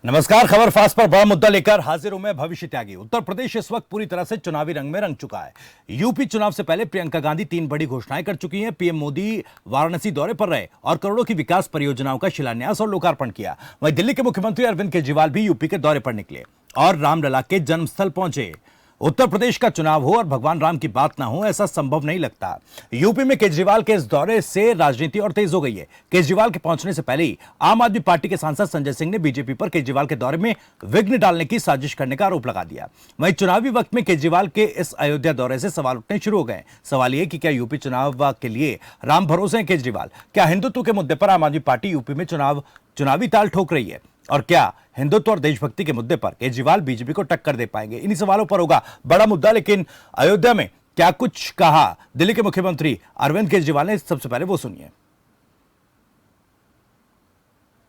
नमस्कार। खबर फास्ट पर बड़ा मुद्दा लेकर हाजिर हूं मैं भविष्य त्यागी। उत्तर प्रदेश इस वक्त पूरी तरह से चुनावी रंग में रंग चुका है। यूपी चुनाव से पहले प्रियंका गांधी 3 बड़ी घोषणाएं कर चुकी हैं। पीएम मोदी वाराणसी दौरे पर रहे और करोड़ों की विकास परियोजनाओं का शिलान्यास और लोकार्पण किया। वहीं दिल्ली के मुख्यमंत्री अरविंद केजरीवाल भी यूपी के दौरे पर निकले और रामलला के जन्मस्थल पहुंचे। उत्तर प्रदेश का चुनाव हो और भगवान राम की बात ना हो, ऐसा संभव नहीं लगता। यूपी में केजरीवाल के इस दौरे से राजनीति और तेज हो गई है। केजरीवाल के पहुंचने से पहले ही आम आदमी पार्टी के सांसद संजय सिंह ने बीजेपी पर केजरीवाल के दौरे में विघ्न डालने की साजिश करने का आरोप लगा दिया। वहीं चुनावी वक्त में केजरीवाल के इस अयोध्या दौरे से सवाल उठने शुरू हो गए। सवाल यह कि क्या यूपी चुनाव के लिए राम भरोसे हैं केजरीवाल? क्या हिंदुत्व के मुद्दे पर आम आदमी पार्टी यूपी में चुनावी ताल ठोक रही है? और क्या हिंदुत्व और देशभक्ति के मुद्दे पर केजरीवाल बीजेपी को टक्कर दे पाएंगे? इन्हीं सवालों पर होगा बड़ा मुद्दा। लेकिन अयोध्या में क्या कुछ कहा दिल्ली के मुख्यमंत्री अरविंद केजरीवाल ने, सबसे पहले वो सुनिए।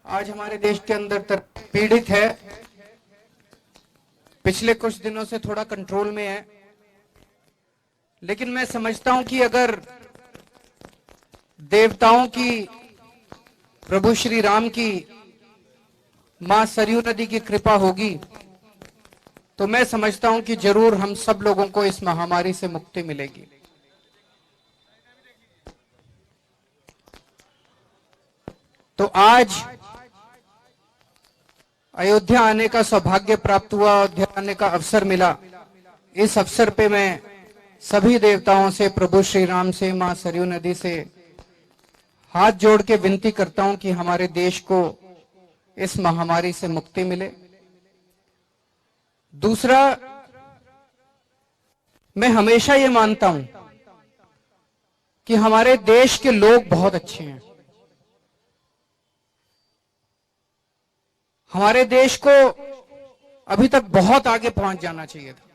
आज हमारे देश के अंदर पीड़ित है, पिछले कुछ दिनों से थोड़ा कंट्रोल में है, लेकिन मैं समझता हूं कि अगर देवताओं की, प्रभु श्री राम की, मां सरयू नदी की कृपा होगी तो मैं समझता हूं कि जरूर हम सब लोगों को इस महामारी से मुक्ति मिलेगी। तो आज अयोध्या आने का सौभाग्य प्राप्त हुआ, अयोध्या आने का अवसर मिला। इस अवसर पे मैं सभी देवताओं से, प्रभु श्री राम से, मां सरयू नदी से हाथ जोड़ के विनती करता हूं कि हमारे देश को इस महामारी से मुक्ति मिले। दूसरा, मैं हमेशा ये मानता हूं कि हमारे देश के लोग बहुत अच्छे हैं। हमारे देश को अभी तक बहुत आगे पहुंच जाना चाहिए था।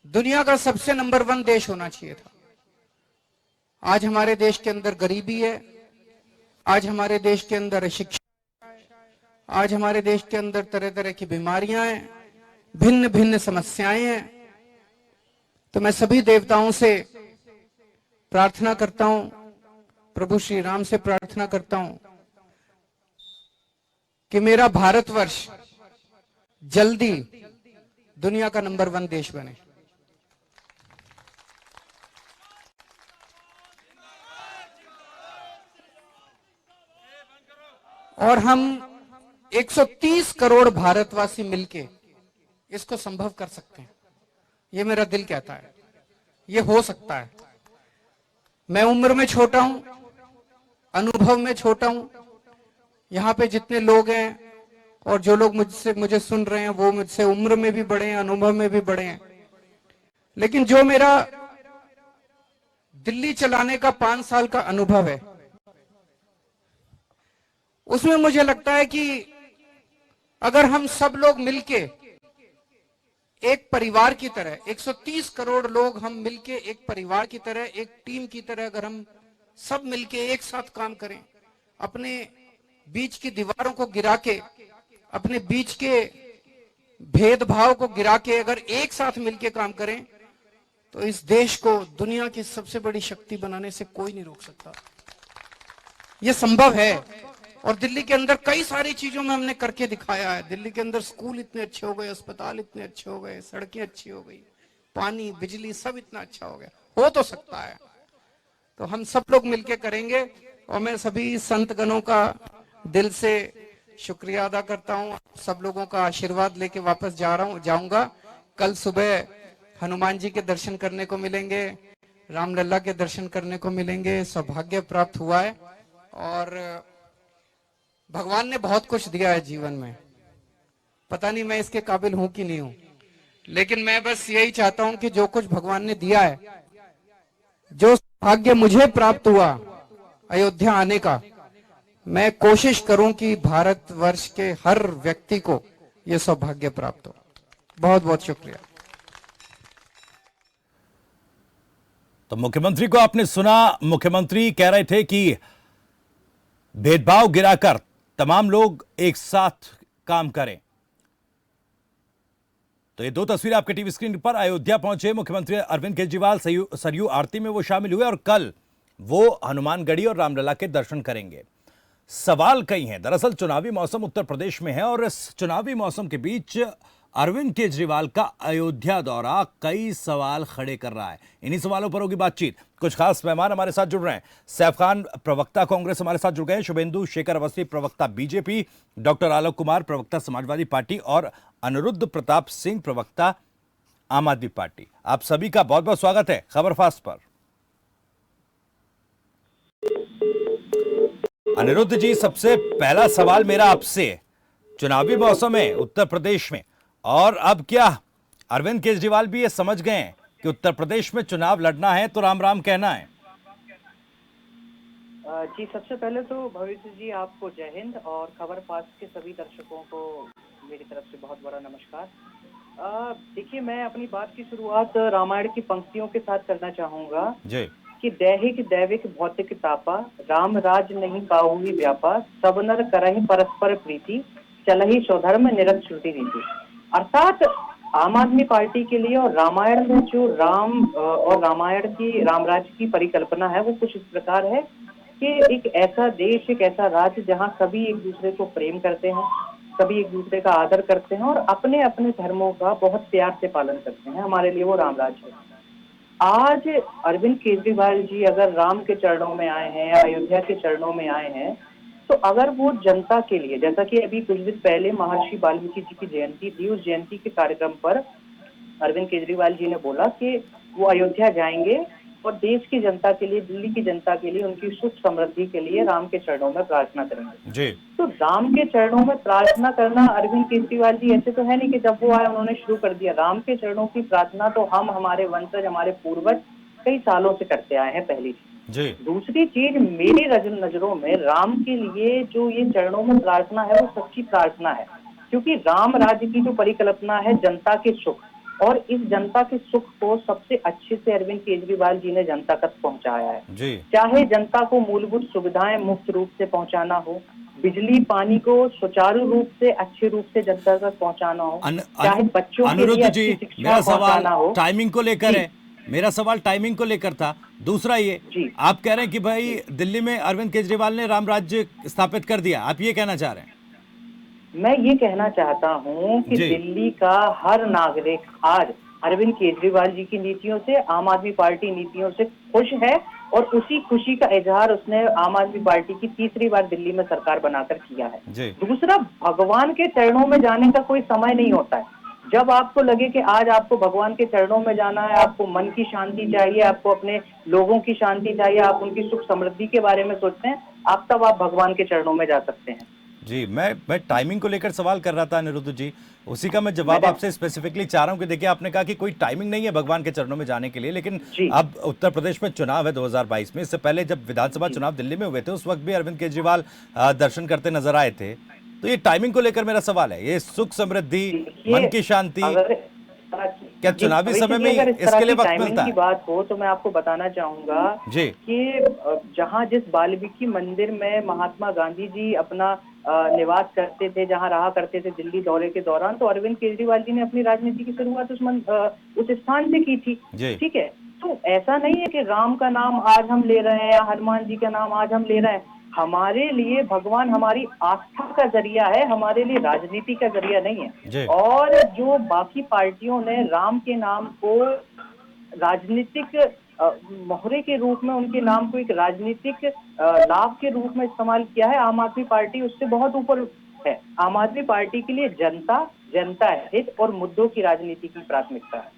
दुनिया का सबसे नंबर 1 देश होना चाहिए था। आज हमारे देश के अंदर गरीबी है, आज हमारे देश के अंदर अशिक्षा, आज हमारे देश के अंदर तरह तरह की बीमारियां हैं, भिन्न भिन्न समस्याएं हैं। तो मैं सभी देवताओं से प्रार्थना करता हूं, प्रभु श्री राम से प्रार्थना करता हूं कि मेरा भारतवर्ष जल्दी दुनिया का नंबर 1 देश बने। और हम 130 करोड़ भारतवासी मिलके इसको संभव कर सकते हैं। ये मेरा दिल कहता है, ये हो सकता है। मैं उम्र में छोटा हूं, अनुभव में छोटा हूं। यहां पे जितने लोग हैं और जो लोग मुझे सुन रहे हैं वो मुझसे उम्र में भी बड़े हैं, अनुभव में भी बड़े हैं। लेकिन जो मेरा दिल्ली चलाने का 5 साल का अनुभव है, उसमें मुझे लगता है कि अगर हम सब लोग मिलके एक परिवार की तरह, 130 करोड़ लोग हम मिलके एक परिवार की तरह, एक टीम की तरह अगर हम सब मिलके एक साथ काम करें, अपने बीच की दीवारों को गिरा के, अपने बीच के भेदभाव को गिरा के अगर एक साथ मिलके काम करें, तो इस देश को दुनिया की सबसे बड़ी शक्ति बनाने से कोई नहीं रोक सकता। यह संभव है। और दिल्ली के अंदर कई सारी चीजों में हमने करके दिखाया है। दिल्ली के अंदर स्कूल इतने अच्छे हो गए, अस्पताल इतने अच्छे हो गए, सड़कें अच्छी हो गई, पानी, बिजली सब इतना अच्छा हो गया। हो तो सकता है, तो हम सब लोग मिलके करेंगे। और मैं सभी संतगणों का दिल से शुक्रिया अदा करता हूँ। सब लोगों का आशीर्वाद लेके वापस जाऊंगा। कल सुबह हनुमान जी के दर्शन करने को मिलेंगे, रामलला के दर्शन करने को मिलेंगे। सौभाग्य प्राप्त हुआ है और भगवान ने बहुत कुछ दिया है जीवन में। पता नहीं मैं इसके काबिल हूं कि नहीं हूं, लेकिन मैं बस यही चाहता हूं कि जो कुछ भगवान ने दिया है, जो भाग्य मुझे प्राप्त हुआ अयोध्या आने का, मैं कोशिश करूं कि भारतवर्ष के हर व्यक्ति को यह सौभाग्य प्राप्त हो। बहुत बहुत शुक्रिया। तो मुख्यमंत्री को आपने सुना। मुख्यमंत्री कह रहे थे कि भेदभाव गिराकर तमाम लोग एक साथ काम करें। तो ये 2 तस्वीरें आपके टीवी स्क्रीन पर। अयोध्या पहुंचे मुख्यमंत्री अरविंद केजरीवाल, सरयू आरती में वो शामिल हुए और कल वो हनुमानगढ़ी और रामलला के दर्शन करेंगे। सवाल कई हैं। दरअसल चुनावी मौसम उत्तर प्रदेश में है और इस चुनावी मौसम के बीच अरविंद केजरीवाल का अयोध्या दौरा कई सवाल खड़े कर रहा है। इन्हीं सवालों पर होगी बातचीत। कुछ खास मेहमान हमारे साथ जुड़ रहे हैं। सैफ खान प्रवक्ता कांग्रेस हमारे साथ जुड़ गए हैं, शुभेंदु शेखर अवस्थी प्रवक्ता बीजेपी, डॉक्टर आलोक कुमार प्रवक्ता समाजवादी पार्टी और अनिरुद्ध प्रताप सिंह प्रवक्ता आम आदमी पार्टी। आप सभी का बहुत बहुत स्वागत है खबर फास्ट पर। अनिरुद्ध जी, सबसे पहला सवाल मेरा आपसे, चुनावी मौसम है उत्तर प्रदेश में और अब क्या अरविंद केजरीवाल भी ये समझ गए हैं कि उत्तर प्रदेश में चुनाव लड़ना है तो राम राम कहना है? जी, सबसे पहले तो भविष्य जी आपको जय हिंद और खबर फास्ट के सभी दर्शकों को मेरी तरफ से बहुत बड़ा नमस्कार। देखिए, मैं अपनी बात की शुरुआत रामायण की पंक्तियों के साथ करना चाहूंगा जी कि दैहिक दैविक भौतिक तापा, राम राज नहीं काहू ही व्यापा, सब नर करहि परस्पर प्रीति, चलहि स्वधर्म निरत श्रुति रीति। अर्थात आम आदमी पार्टी के लिए और रामायण में जो राम और रामायण की रामराज की परिकल्पना है वो कुछ इस प्रकार है कि एक ऐसा देश, एक ऐसा राज्य जहाँ सभी एक दूसरे को प्रेम करते हैं, सभी एक दूसरे का आदर करते हैं और अपने अपने धर्मों का बहुत प्यार से पालन करते हैं। हमारे लिए वो रामराज है। आज अरविंद केजरीवाल जी अगर राम के चरणों में आए हैं, अयोध्या के चरणों में आए हैं, तो अगर वो जनता के लिए, जैसा कि अभी कुछ दिन पहले महर्षि वाल्मीकि जी की जयंती थी, उस जयंती के कार्यक्रम पर अरविंद केजरीवाल जी ने बोला कि वो अयोध्या जाएंगे और देश की जनता के लिए, दिल्ली की जनता के लिए, उनकी सुख समृद्धि के लिए राम के चरणों में प्रार्थना करेंगे। जी तो राम के चरणों में प्रार्थना करना अरविंद केजरीवाल जी ऐसे तो है नहीं कि जब वो आए उन्होंने शुरू कर दिया। राम के चरणों की प्रार्थना तो हम, हमारे वंशज, हमारे पूर्वज कई सालों से करते आए हैं, पहली चीज। जी दूसरी चीज, मेरी नजरों में राम के लिए जो ये चरणों में प्रार्थना है वो सच्ची प्रार्थना है, क्योंकि राम राज्य की जो परिकल्पना है जनता के सुख, और इस जनता के सुख को सबसे अच्छे से अरविंद केजरीवाल जी ने जनता तक पहुंचाया है। जी चाहे जनता को मूलभूत सुविधाएं मुफ्त रूप से पहुंचाना हो, बिजली पानी को सुचारू रूप से अच्छे रूप से जनता तक पहुंचाना हो, चाहे बच्चों के लिए अनिरुद्ध अच्छी जी, शिक्षा मेरा सवाल पहुंचाना हो। टाइमिंग को लेकर जी। है। मेरा सवाल टाइमिंग को लेकर था। दूसरा ये, जी। आप कह रहे हैं कि भाई दिल्ली में अरविंद केजरीवाल ने राम राज्य स्थापित कर दिया, आप ये कहना चाह रहे हैं? मैं ये कहना चाहता हूँ कि जी। दिल्ली का हर नागरिक आज अरविंद केजरीवाल जी की नीतियों से, आम आदमी पार्टी नीतियों से खुश है और उसी खुशी का इजहार उसने आम आदमी पार्टी की तीसरी बार दिल्ली में सरकार बनाकर किया है। जी दूसरा, भगवान के चरणों में जाने का कोई समय नहीं होता है। जब आपको लगे कि आज आपको भगवान के चरणों में जाना है, आपको मन की शांति चाहिए, आपको अपने लोगों की शांति चाहिए, आप उनकी सुख समृद्धि के बारे में सोचते हैं, तब आप भगवान के चरणों में जा सकते हैं। जी, मैं टाइमिंग को लेकर सवाल कर रहा था अनिरुद्ध जी, उसी का मैं जवाब आपसे स्पेसिफिकली चाह रहा हूं कि देखिए, आपने कहा कि कोई टाइमिंग नहीं है भगवान के चरणों में जाने के लिए, लेकिन अब उत्तर प्रदेश में चुनाव है 2022 में। इससे पहले जब विधानसभा चुनाव दिल्ली में हुए थे उस वक्त भी अरविंद केजरीवाल दर्शन करते नजर आए थे। तो ये टाइमिंग को लेकर मेरा सवाल है, ये सुख समृद्धि, मन की शांति, क्या चुनावी समय में इसके लिए वक्त मिलता है? की बात हो तो मैं आपको बताना चाहूंगा जी कि जहां जिस वाल्मीकि मंदिर में महात्मा गांधी जी अपना निवास करते थे, जहां रहा करते थे दिल्ली दौरे के दौरान, तो अरविंद केजरीवाल जी ने अपनी राजनीति की शुरुआत उस स्थान से की थी। ठीक है, तो ऐसा नहीं है कि राम का नाम आज हम ले रहे हैं या हनुमान जी का नाम आज हम ले रहे हैं। हमारे लिए भगवान हमारी आस्था का जरिया है, हमारे लिए राजनीति का जरिया नहीं है। और जो बाकी पार्टियों ने राम के नाम को राजनीतिक मोहरे के रूप में, उनके नाम को एक राजनीतिक लाभ के रूप में इस्तेमाल किया है, आम आदमी पार्टी उससे बहुत ऊपर है। आम आदमी पार्टी के लिए जनता, जनता हित और मुद्दों की राजनीति की प्राथमिकता है।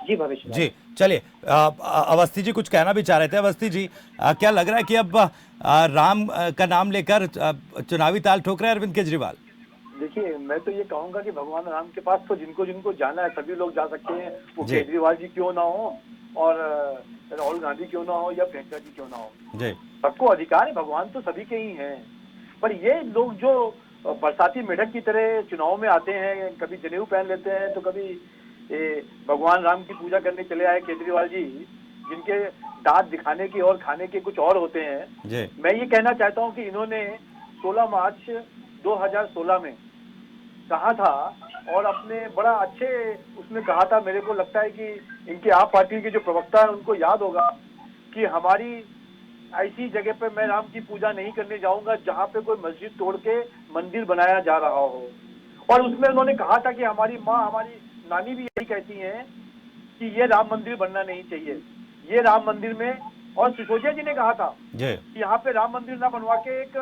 जी भविष्य जी, चलिए, अवस्थी जी कुछ कहना भी चाह रहे थे। अवस्थी जी, क्या लग रहा है कि अब राम का नाम लेकर चुनावी ताल ठोक रहे हैं अरविंद केजरीवाल? देखिए, मैं तो ये कहूंगा कि भगवान राम के पास तो जिनको जिनको जाना है सभी लोग जा सकते हैं। वो केजरीवाल जी क्यों ना हो और राहुल गांधी क्यों ना हो या प्रियंका जी क्यों ना हो, सबको अधिकार है, भगवान तो सभी के ही हैं। पर ये लोग जो बरसाती मेढक की तरह चुनाव में आते हैं, कभी जनेऊ पहन लेते हैं तो कभी भगवान राम की पूजा करने चले आए केजरीवाल जी, जिनके दांत दिखाने की और खाने के कुछ और होते हैं। मैं ये कहना चाहता हूँ कि इन्होंने 16 मार्च 2016 में कहा था और अपने बड़ा अच्छे उसमें कहा था, मेरे को लगता है कि इनके आप पार्टी के जो प्रवक्ता है उनको याद होगा कि हमारी ऐसी जगह पे मैं राम की पूजा नहीं करने जाऊंगा जहां पे कोई मस्जिद तोड़ के मंदिर बनाया जा रहा हो। और उसमें उन्होंने कहा था कि हमारी माँ, हमारी नानी भी यही कहती हैं कि ये राम मंदिर बनना नहीं चाहिए, ये राम मंदिर में, और सिसोदिया जी ने कहा था कि यहाँ पे राम मंदिर ना बनवा के एक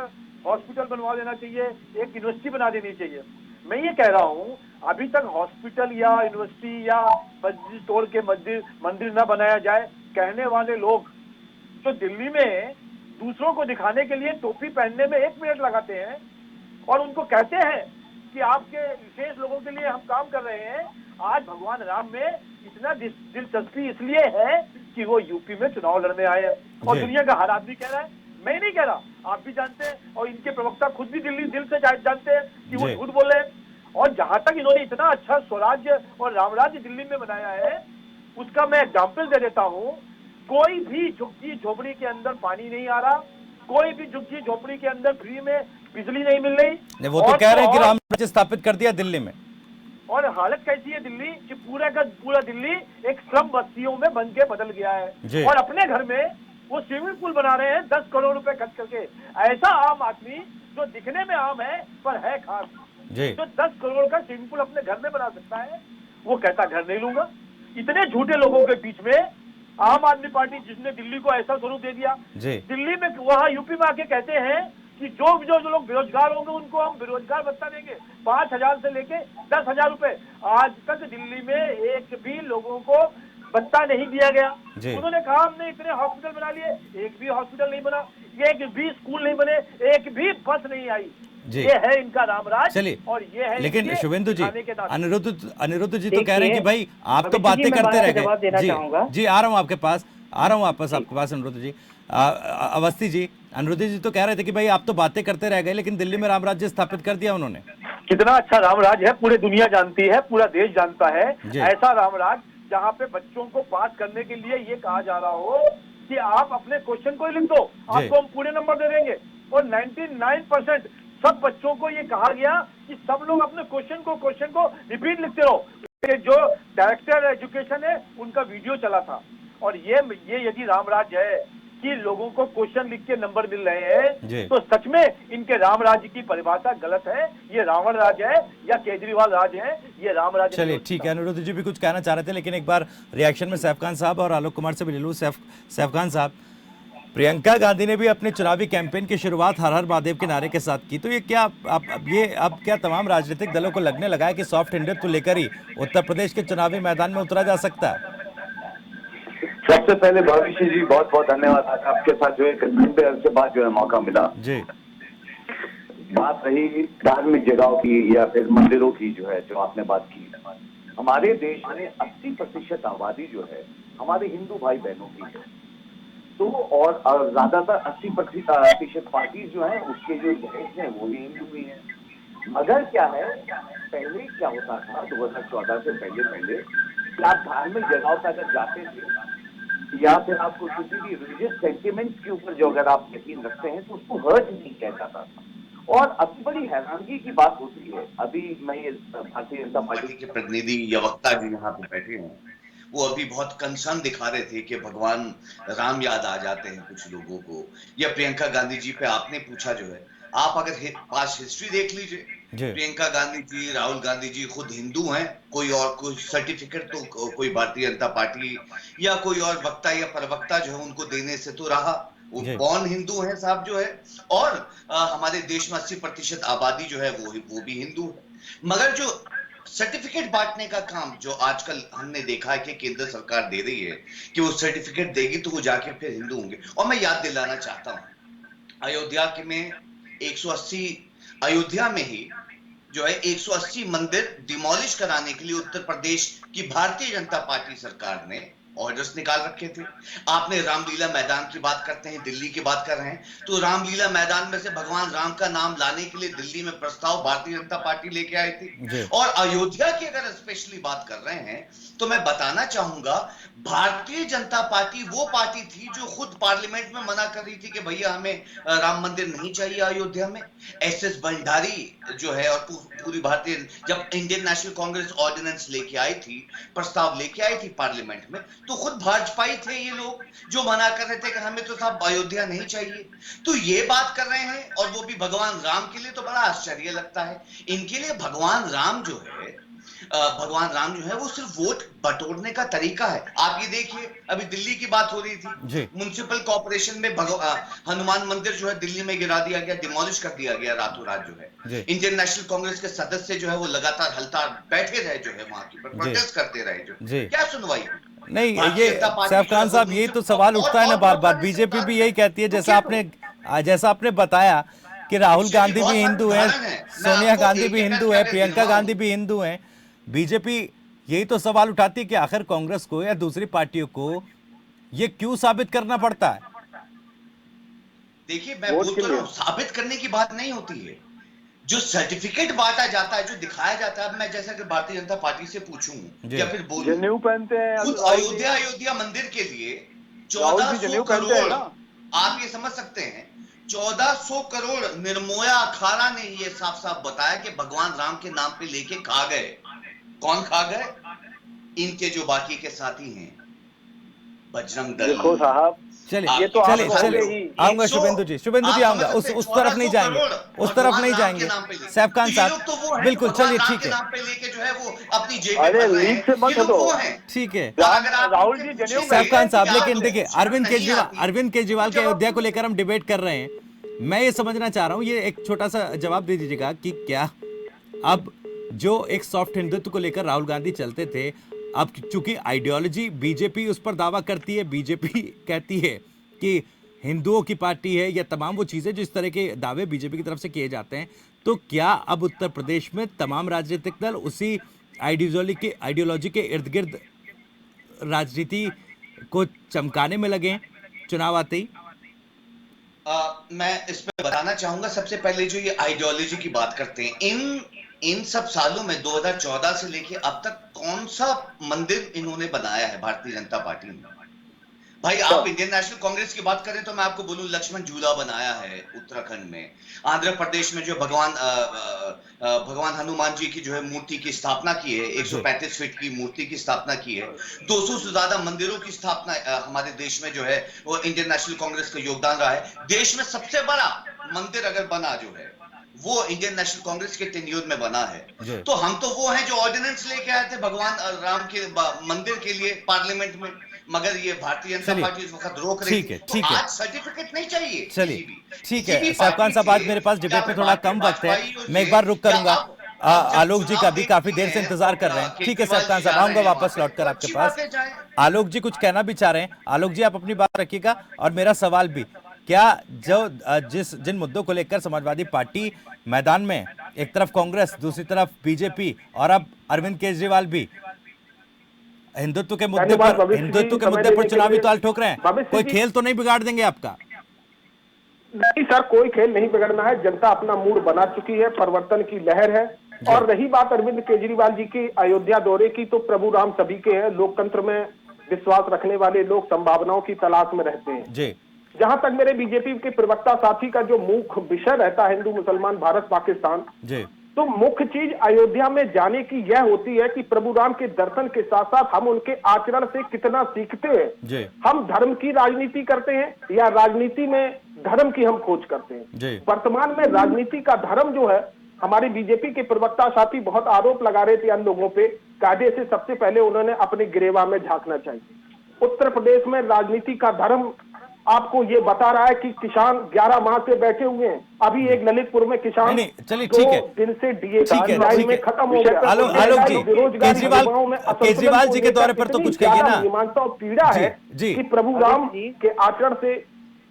हॉस्पिटल बनवा देना चाहिए, एक यूनिवर्सिटी बना देनी चाहिए। मैं ये कह रहा हूँ, अभी तक हॉस्पिटल या यूनिवर्सिटी या मस्जिद तोड़ के मंदिर ना बनाया जाए, कहने वाले लोग जो दिल्ली में दूसरों को दिखाने के लिए टोपी पहनने में 1 मिनट लगाते हैं और उनको कहते हैं कि आपके विशेष लोगों के लिए हम काम कर रहे हैं, आज भगवान राम में इतना दिलचस्पी इसलिए है कि वो यूपी में चुनाव लड़ने आए हैं। और दुनिया का हर आदमी कह रहा है, मैं नहीं कह रहा, आप भी जानते हैं, और इनके प्रवक्ता खुद भी दिल से जानते हैं कि वो झूठ बोल रहे हैं। और जहां तक इन्होंने इतना अच्छा स्वराज्य और रामराज्य दिल्ली में बनाया है, उसका मैं एग्जाम्पल दे देता हूँ। कोई भी झुग्गी झोपड़ी के अंदर पानी नहीं आ रहा, कोई भी झुग्गी झोपड़ी के अंदर फ्री में बिजली नहीं मिल रही। वो तो कह रहे हैं कि राम राज्य स्थापित कर दिया दिल्ली में। और हालत कैसी है दिल्ली कि पूरा का पूरा दिल्ली एक स्लम बस्तियों में बन के बदल गया है। और अपने घर में वो स्विमिंग पूल बना रहे हैं 10 करोड़ रुपए खर्च करके। ऐसा आम आदमी जो दिखने में आम है पर है खास, जो 10 करोड़ का स्विमिंग पूल अपने घर में बना सकता है, वो कहता घर नहीं लूंगा। इतने झूठे लोगों के बीच में आम आदमी पार्टी, जिसने दिल्ली को ऐसा स्वरूप दे दिया, दिल्ली में वहां यूपी में आके कहते हैं कि जो लोग बेरोजगार होंगे उनको हम बेरोजगार भत्ता देंगे 5,000 से लेके 10,000 रुपए। आज तक दिल्ली में एक भी लोगों को भत्ता नहीं दिया गया। उन्होंने कहा हमने इतने हॉस्पिटल बना लिए, एक भी हॉस्पिटल नहीं बना, एक भी स्कूल नहीं बने, एक भी बस नहीं आई। ये है इनका रामराज। चलिए, और ये है, लेकिन शुभेंदु जी, अनिरुद्ध जी तो कह रहे हैं कि भाई आप तो बातें करते रह गए। जी आ रहा हूँ आपके पास, वापस आपके पास अनिरुद्ध जी। अवस्थी जी, अनिरुद्ध जी तो कह रहे थे कि भाई आप तो बातें करते रह गए, लेकिन दिल्ली में राम राज्य स्थापित कर दिया उन्होंने। कितना अच्छा रामराज है, पूरी दुनिया जानती है, पूरा देश जानता है। ऐसा रामराज जहाँ पे बच्चों को पास करने के लिए ये कहा जा रहा हो कि आप अपने क्वेश्चन को लिख दो, आपको हम पूरे नंबर दे देंगे। और 99% सब बच्चों को ये कहा गया कि सब लोग अपने क्वेश्चन को रिपीट लिखते रहो। जो डायरेक्टर एजुकेशन है उनका वीडियो चला था। और ये यदि रामराज है कि लोगों को क्वेश्चन लिख के नंबर मिल रहे हैं, तो सच में इनके राम राज्य की परिभाषा गलत है। ये रावण राज है या केजरीवाल राज है, ये राम राज्य। चलिए ठीक है, अनिरुद्ध जी भी कुछ कहना चाह रहे थे, लेकिन एक बार रिएक्शन में सैफ खान साहब और आलोक कुमार से भी ले लूं। सैफ खान साहब, प्रियंका गांधी ने भी अपने चुनावी कैंपेन की शुरुआत हर हर महादेव के नारे के साथ की, तो ये क्या अब क्या तमाम राजनीतिक दलों को लगने लगा है कि सॉफ्ट इंडिया को लेकर ही उत्तर प्रदेश के चुनावी मैदान में उतरा जा सकता है? सबसे पहले भविष्य जी बहुत बहुत धन्यवाद। आज आपके साथ जो एक घंटे से बाद जो है मौका मिला जी। बात रही धार्मिक जगहों की या फिर मंदिरों की, जो आपने बात की, हमारे देश में 80% आबादी जो है हमारे हिंदू भाई बहनों की है। तो और ज्यादातर 80% पार्टी जो है उसके जो देश है वो भी हिंदू ही है। मगर क्या है, पहले क्या होता था 2014 से पहले आप धार्मिक जगहों पर अगर जाते थे या फिर आपको किसी भी रिलीजियस सेंटिमेंट के ऊपर जो अगर आप यकीन रखते हैं तो उसको हर्ट नहीं किया जाता था। और अभी बड़ी हैरानगी की बात होती है, अभी मैं ये भारतीय जनता पार्टी के प्रतिनिधि या वक्ता जी यहाँ पे बैठे हैं, वो अभी बहुत कंसर्न दिखा रहे थे कि भगवान राम याद आ जाते हैं कुछ लोगों को, या प्रियंका गांधी जी पे आपने पूछा जो है, आप अगर पास्ट हिस्ट्री देख लीजिए, प्रियंका गांधी जी, राहुल गांधी जी खुद हिंदू हैं, कोई और कोई सर्टिफिकेट तो कोई भारतीय जनता पार्टी या कोई और वक्ता या प्रवक्ता जो है उनको देने से तो रहा, वो बॉर्न हिंदू हैं साहब जो है। और हमारे देश में 80% आबादी जो है वो भी हिंदू है। मगर जो सर्टिफिकेट बांटने का काम जो आजकल हमने देखा है कि केंद्र सरकार दे रही है कि वो सर्टिफिकेट देगी तो वो जाके फिर हिंदू होंगे। और मैं याद दिलाना चाहता हूं, अयोध्या में 180 अयोध्या में ही जो है 180 मंदिर डिमोलिश कराने के लिए उत्तर प्रदेश की भारतीय जनता पार्टी सरकार ने ऑर्डर्स निकाल रखे थे। आपने रामलीला मैदान की बात करते हैं, दिल्ली की बात कर रहे हैं, तो रामलीला मैदान में से भगवान राम का नाम लाने के लिए दिल्ली में प्रस्ताव भारतीय जनता पार्टी लेके आई थी। और अयोध्या की अगर स्पेशली बात कर रहे हैं तो मैं बताना चाहूंगा, भारतीय जनता पार्टी वो पार्टी थी जो खुद पार्लियामेंट में मना कर रही थी कि भैया हमें राम मंदिर नहीं चाहिए अयोध्या में। एसएस भंडारी जो है और पूरी भारतीय, जब इंडियन नेशनल कांग्रेस ऑर्डिनेंस लेके आई थी, प्रस्ताव लेके आई थी पार्लियामेंट में, तो खुद भाजपाई थे ये लोग जो मना कर रहे थे कि हमें तो साहब अयोध्या नहीं चाहिए, तो ये बात कर रहे हैं, और वो भी भगवान राम के लिए। तो बड़ा आश्चर्य लगता है। इनके लिए भगवान राम जो है वो सिर्फ वोट बटोरने का तरीका है। आप ये देखिए, अभी दिल्ली की बात हो रही थी, म्युनिसिपल कॉर्पोरेशन में हनुमान मंदिर जो है दिल्ली में गिरा दिया गया, डिमोलिश कर दिया गया रातों रात जो है। इंडियन नेशनल कांग्रेस के सदस्य जो है वो लगातार हलता बैठे रहे, जो है वहां की प्रोटेस्ट करते रहे, जो क्या सुनवाई नहीं। ये सैफ खान साहब, ये तो सवाल उठता है ना बार बार, बीजेपी भी यही कहती है, जैसा आपने बताया कि राहुल गांधी भी हिंदू हैं, सोनिया गांधी भी हिंदू है, प्रियंका गांधी भी हिंदू हैं। बीजेपी यही तो सवाल उठाती है कि आखिर कांग्रेस को या दूसरी पार्टियों को ये क्यों साबित करना पड़ता है। देखिए, मैं बोलता हूं, साबित करने की बात नहीं होती है। जो सर्टिफिकेट बांटा जाता है, जो दिखाया जाता है, मैं जैसा कि भारतीय जनता पार्टी से पूछूं या फिर बोलूं, जनेऊ पहनते हैं अयोध्या मंदिर के लिए 1400 करोड़, आप ये समझ सकते हैं, 1400 करोड़ निर्मोया अखाड़ा ने ये साफ साफ बताया कि भगवान राम के नाम पे लेके खा गए। कौन खा गए? इनके जो बाकी के साथी हैं, बजरंग दल। देखो साहब, चलिए आऊंगा शुभेंदु जी आऊंगा, उस तरफ नहीं जाएंगे, उस तरफ नहीं जाएंगे सैफ खान साहब, बिल्कुल। चलिए ठीक है, ठीक है राहुल जी सैफ खान साहब, लेकिन देखिए अरविंद केजरीवाल के अयोध्या को लेकर हम डिबेट कर रहे हैं। मैं ये समझना चाह रहा हूँ, ये एक छोटा सा जवाब दे दीजिएगा कि क्या अब जो एक सॉफ्ट हिंदुत्व को लेकर राहुल गांधी चलते थे, अब चूंकि आइडियोलॉजी बीजेपी उस पर दावा करती है, बीजेपी कहती है कि हिंदुओं की पार्टी है, या तमाम वो चीजें जो इस तरह के दावे बीजेपी की तरफ से किए जाते हैं, तो क्या अब उत्तर प्रदेश में तमाम राजनीतिक दल उसी आइडियोलॉजी के इर्द गिर्द राजनीति को चमकाने में लगे चुनाव आते ही? मैं इस पर बताना चाहूंगा, सबसे पहले जो ये आइडियोलॉजी की बात करते हैं, इन सब सालों में 2014 से लेके अब तक कौन सा मंदिर इन्होंने बनाया है भारतीय जनता पार्टी ने? भाई, आप इंडियन नेशनल कांग्रेस की बात करें तो मैं आपको बोलूं, लक्ष्मण झूला बनाया है उत्तराखंड में। आंध्र प्रदेश में जो भगवान हनुमान जी की जो है मूर्ति की स्थापना की है, 135 फीट की मूर्ति की स्थापना की है। 200 से ज्यादा मंदिरों की स्थापना हमारे देश में जो है वो इंडियन नेशनल कांग्रेस का योगदान रहा है। देश में सबसे बड़ा मंदिर अगर बना जो है वो इंडियन नेशनल कांग्रेस के टेन्योर में बना है। तो हम तो वो हैं जो ऑर्डिनेंस लेके आए थे भगवान राम के मंदिर के लिए पार्लियामेंट में, मगर ये भारतीय जनता पार्टी इस वक्त रोक रही है। तो आज सर्टिफिकेट नहीं चाहिए। चलिए ठीक है सैफ खान साहब, आज मेरे पास डिबेट में थोड़ा कम वक्त है, मैं एक बार रुक करूंगा। आलोक जी का भी काफी देर से इंतजार कर रहे हैं। ठीक है सैफ खान साहब, आऊंगा वापस लौटकर आपके पास। आलोक जी कुछ कहना भी चाह रहे हैं। आलोक जी, आप अपनी बात रखिएगा और मेरा सवाल भी, क्या जो जिन मुद्दों को लेकर समाजवादी पार्टी मैदान में, एक तरफ कांग्रेस, दूसरी तरफ बीजेपी और अब अरविंद केजरीवाल भी हिंदुत्व के मुद्दे पर चुनावी ताल ठोक रहे हैं, कोई खेल तो नहीं बिगाड़ देंगे आपका? नहीं सर, कोई खेल नहीं बिगड़ना है। जनता अपना मूड बना चुकी है, परिवर्तन की लहर है। और रही बात अरविंद केजरीवाल जी की अयोध्या दौरे की, तो प्रभु राम सभी के हैं। लोकतंत्र में विश्वास रखने वाले लोग संभावनाओं की तलाश में रहते हैं जी। जहां तक मेरे बीजेपी के प्रवक्ता साथी का जो मुख्य विषय रहता है हिंदू मुसलमान भारत पाकिस्तान जी, तो मुख्य चीज अयोध्या में जाने की यह होती है कि प्रभु राम के दर्शन के साथ साथ हम उनके आचरण से कितना सीखते हैं। हम धर्म की राजनीति करते हैं या राजनीति में धर्म की हम खोज करते हैं। वर्तमान में राजनीति का धर्म जो है, हमारे बीजेपी के प्रवक्ता साथी बहुत आरोप लगा रहे थे अन्य लोगों पे, कायदे से सबसे पहले उन्होंने अपने गिरेवा में झांकना चाहिए। उत्तर प्रदेश में राजनीति का धर्म आपको ये बता रहा है कि किसान 11 माह से बैठे हुए हैं। अभी एक ललितपुर में किसान चलिए ठीक है, दिन से डीए में खत्म हो गया। आलोक जी, केजरीवाल जी के दौरे पर तो कुछ कहिए ना। मीमांसा और पीड़ा है कि प्रभु राम के आचरण से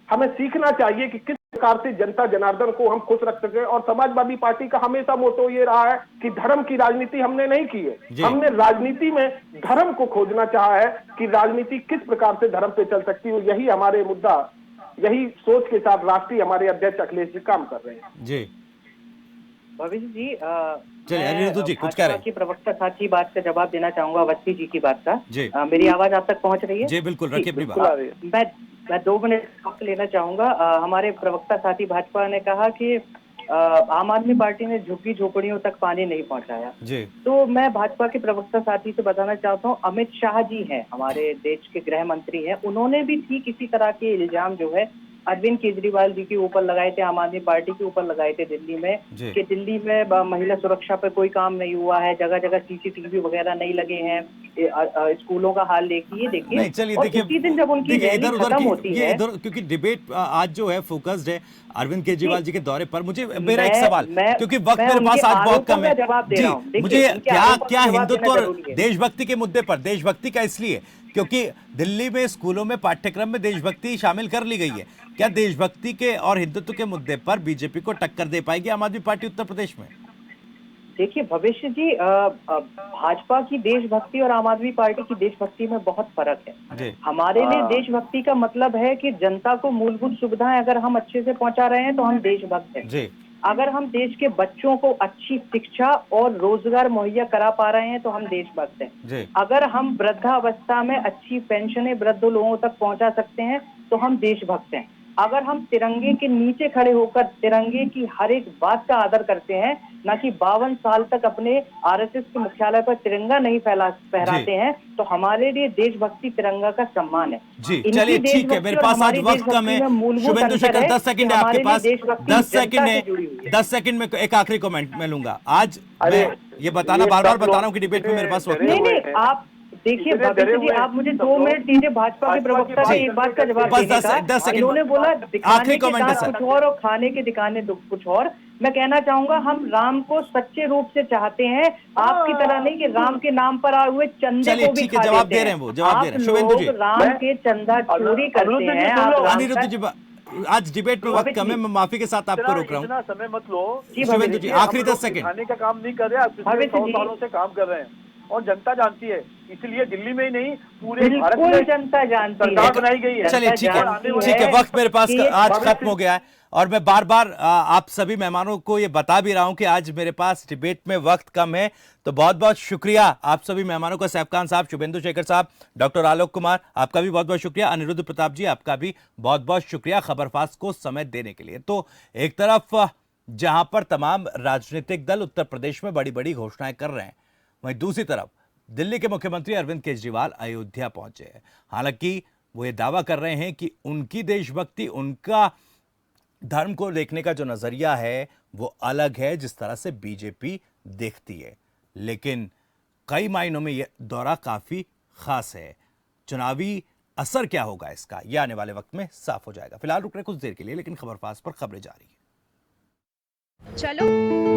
हमें सीखना चाहिए कि किस प्रकार से जनता जनार्दन को हम खुश रख सके। और समाजवादी पार्टी का हमेशा मोटो ये रहा है कि धर्म की राजनीति हमने नहीं की है, हमने राजनीति में धर्म को खोजना चाहा है कि राजनीति किस प्रकार से धर्म पे चल सकती है। यही हमारे मुद्दा, यही सोच के साथ राष्ट्रीय हमारे अध्यक्ष अखिलेश जी काम कर रहे हैं जी। भविष्य जी, जी कुछ कह रहे हैं? प्रवक्ता साथी बात का जवाब देना चाहूंगा, अवस्थी जी की बात का। मेरी आवाज आप तक पहुंच रही है? जी बिल्कुल, रखिए अपनी बात। मैं 2 मिनट वक्त लेना चाहूंगा। हमारे प्रवक्ता साथी भाजपा ने कहा कि आम आदमी पार्टी ने झुग्गी झोपड़ियों तक पानी नहीं पहुंचाया। जी। तो मैं भाजपा के प्रवक्ता साथी से बताना चाहता हूं, अमित शाह जी हैं, हमारे देश के गृह मंत्री हैं, उन्होंने भी ठीक इसी तरह के इल्जाम जो है अरविंद केजरीवाल जी के ऊपर लगाए थे, आम आदमी पार्टी के ऊपर लगाए थे दिल्ली में, कि दिल्ली में महिला सुरक्षा पे कोई काम नहीं हुआ है, जगह जगह सीसीटीवी वगैरह नहीं लगे हैं, स्कूलों का हाल देखिए। नहीं, चलिए और देखिए, उसी दिन जब उनकी रैली खत्म होती है, इधर क्योंकि डिबेट आज जो है फोकस्ड है अरविंद केजरीवाल जी के दौरे पर, मुझे मेरा एक सवाल, क्योंकि वक्त मेरे पास आज बहुत कम है जी, मुझे क्या हिंदुत्व और देशभक्ति के मुद्दे पर, देशभक्ति का इसलिए क्योंकि दिल्ली में स्कूलों में पाठ्यक्रम में देशभक्ति शामिल कर ली गई है, क्या देशभक्ति के और हिंदुत्व के मुद्दे पर बीजेपी को टक्कर दे पाएगी आम आदमी पार्टी उत्तर प्रदेश में? देखिए भविष्य जी, भाजपा की देशभक्ति और आम आदमी पार्टी की देशभक्ति में बहुत फर्क है। हमारे लिए देशभक्ति का मतलब है कि जनता को मूलभूत सुविधाएं अगर हम अच्छे से पहुंचा रहे हैं तो हम देशभक्त हैं। अगर हम देश के बच्चों को अच्छी शिक्षा और रोजगार मुहैया करा पा रहे हैं तो हम देशभक्त हैं। अगर हम वृद्धावस्था में अच्छी पेंशनें वृद्ध लोगों तक पहुंचा सकते हैं तो हम देशभक्त हैं। अगर हम तिरंगे के नीचे खड़े होकर तिरंगे की हर एक बात का आदर करते हैं, ना कि 52 साल तक अपने आरएसएस के मुख्यालय पर तिरंगा नहीं फहराते हैं, तो हमारे लिए देशभक्ति तिरंगा का सम्मान है। जी चलिए ठीक है, मेरे पास आज वक्त कम है। शुभेंदु शेखर 10 सेकंड है आपके पास, 10 सेकंड है, 10 सेकंड में एक आखिरी कमेंट मैं लूंगा। आज मैं ये बताना बार बार बता रहा हूँ कि डिबेट में मेरे पास वक्त नहीं, आप देखिए भविष्य जी, आप मुझे 2 मिनट दीजिए भाजपा के प्रवक्ता के एक बात का जवाब देने का। इन्होंने बोला दिखाने के दांत कुछ और खाने के दिखाने कुछ और। मैं कहना चाहूंगा, हम राम को सच्चे रूप से चाहते हैं, आपकी तरह नहीं कि राम के नाम पर आए हुए चंदे को भी खा जवाब दे रहे हैं वो, जवाब दे रहे हैं शुभेंदु जी। राम के चंदा चोरी करते हैं। अनिरुद्ध जी, आज डिबेट में वक्त कम है, मैं माफी के साथ आपको रोक रहा हूँ। समय मत लो शुभेंदु जी, आखिरी 10 सेकंड। खाने का काम नहीं कर रहे, आप पिछले 100 सालों से काम कर रहे हैं और जनता जानती है, इसलिए दिल्ली में ही नहीं पूरे भारत में जनता जानती है, सरकार बनाई गई है। चलिए ठीक है, वक्त मेरे पास आज खत्म हो गया है और मैं बार बार आप सभी मेहमानों को ये बता भी रहा हूं कि आज मेरे पास डिबेट में वक्त कम है। तो बहुत बहुत शुक्रिया आप सभी मेहमानों का, सैफ खान साहब, शुभेंदु शेखर साहब, डॉक्टर आलोक कुमार, आपका भी बहुत बहुत शुक्रिया, अनिरुद्ध प्रताप जी आपका भी बहुत बहुत शुक्रिया खबरफास्ट को समय देने के लिए। तो एक तरफ जहां पर तमाम राजनीतिक दल उत्तर प्रदेश में बड़ी बड़ी घोषणाएं कर रहे हैं, वहीं दूसरी तरफ दिल्ली के मुख्यमंत्री अरविंद केजरीवाल अयोध्या पहुंचे हैं। हालांकि वो ये दावा कर रहे हैं कि उनकी देशभक्ति, उनका धर्म को देखने का जो नजरिया है वो अलग है जिस तरह से बीजेपी देखती है, लेकिन कई मायनों में यह दौरा काफी खास है। चुनावी असर क्या होगा इसका, यह आने वाले वक्त में साफ हो जाएगा। फिलहाल रुक रहे कुछ देर के लिए, लेकिन खबरफास्ट पर खबरें जारी है। चलो